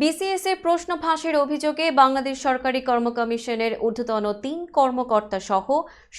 BCS এর প্রশ্ন ফাঁসের অভিযোগে বাংলাদেশ সরকারি কর্ম কমিশনের ঊর্ধ্বতন ৩ কর্মকর্তা সহ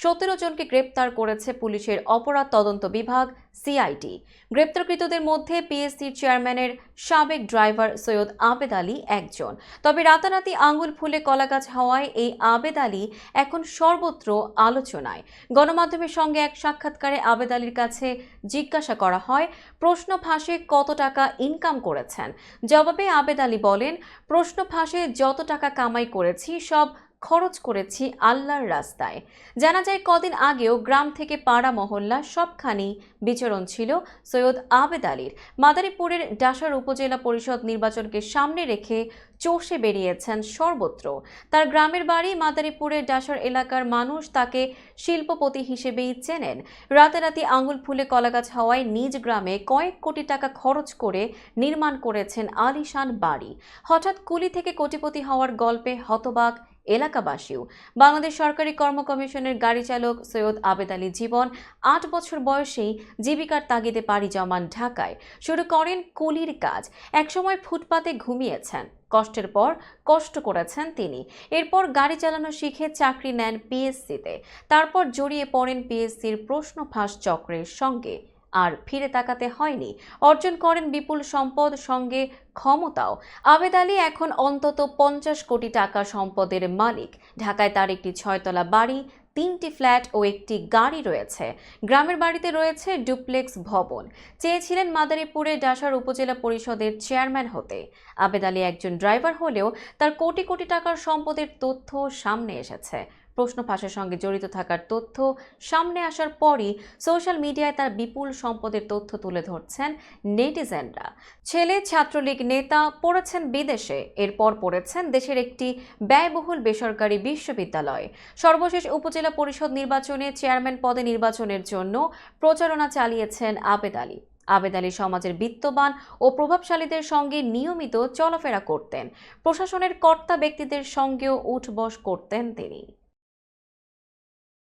১৭ জনকে গ্রেপ্তার করেছে পুলিশের অপরাধ তদন্ত বিভাগ সিআইডি। গ্রেপ্তারকৃতদের মধ্যে পিএসসির চেয়ারম্যানের সাবেক ড্রাইভার সৈয়দ আবেদ আলী একজন। তবে রাতারাতি আঙুল ফুলে কলাগাছ হওয়ায় এই আবেদ আলী এখন সর্বত্র আলোচনায়। গণমাধ্যমের সঙ্গে এক সাক্ষাৎকারে আবেদ আলীর কাছে জিজ্ঞাসা করা হয়, প্রশ্ন ফাঁসে কত টাকা ইনকাম করেছেন। জবাবে আবেদ আলী বলেন, প্রশ্ন ফাঁসে যত টাকা কামাই করেছি সব খরচ করেছি আল্লাহর রাস্তায়। জানা যায়, কদিন আগেও গ্রাম থেকে পাড়া মহল্লা সবখানি বিচরণ ছিল সৈয়দ আবেদ আলীর। মাদারীপুরের ডাসার উপজেলা পরিষদ নির্বাচনকে সামনে রেখে চষে বেরিয়েছেন সর্বত্র। তার গ্রামের বাড়ি মাদারীপুরের ডাসার এলাকার মানুষ তাকে শিল্পপতি হিসেবেই চেনেন। রাতারাতি আঙুল ফুলে কলাগাছ হওয়ায় নিজ গ্রামে কয়েক কোটি টাকা খরচ করে নির্মাণ করেছেন আলিশান বাড়ি। হঠাৎ কুলি থেকে কোটিপতি হওয়ার গল্পে হতবাক এলাকাবাসীও। বাংলাদেশ সরকারি কর্ম কমিশনের গাড়ি চালক সৈয়দ আবেদ আলী জীবন ৮ বছর বয়সেই জীবিকার তাগিদে পাড়ি জমান ঢাকায়। শুরু করেন কুলির কাজ। একসময় ফুটপাতে ঘুমিয়েছেন, কষ্টের পর কষ্ট করেছেন তিনি। এরপর গাড়ি চালানো শিখে চাকরি নেন পিএসসিতে। তারপর জড়িয়ে পড়েন পিএসসির প্রশ্ন ফাঁস চক্রের সঙ্গে। আর ফিরে তাকাতে হয়নি। অর্জন করেন বিপুল সম্পদ, সঙ্গে ক্ষমতাও। আবেদ আলী এখন অন্তত ৫০ কোটি টাকা সম্পদের মালিক। ঢাকায় তার একটি ৬তলা বাড়ি, ৩টি ফ্ল্যাট ও একটি গাড়ি রয়েছে। গ্রামের বাড়িতে রয়েছে ডুপ্লেক্স ভবন। চেয়েছিলেন মাদারীপুরে ডাসার উপজেলা পরিষদের চেয়ারম্যান হতে। আবেদ আলী একজন ড্রাইভার হলেও তার কোটি কোটি টাকার সম্পদের তথ্য সামনে এসেছে। প্রশ্ন ফাঁসের সঙ্গে জড়িত থাকার তথ্য সামনে আসার পরই সোশ্যাল মিডিয়ায় তার বিপুল সম্পদের তথ্য তুলে ধরছেন নেটিজেনরা। ছেলে ছাত্রলীগ নেতা, পড়েছেন বিদেশে, এরপর পড়েছেন দেশের একটি ব্যয়বহুল বেসরকারি বিশ্ববিদ্যালয়ে। সর্বশেষ উপজেলা পরিষদ নির্বাচনে চেয়ারম্যান পদে নির্বাচনের জন্য প্রচারণা চালিয়েছেন আবেদ আলী। আবেদ আলী সমাজের বিত্তবান ও প্রভাবশালীদের সঙ্গে নিয়মিত চলাফেরা করতেন। প্রশাসনের কর্তা ব্যক্তিদের সঙ্গেও উঠবস করতেন তিনি।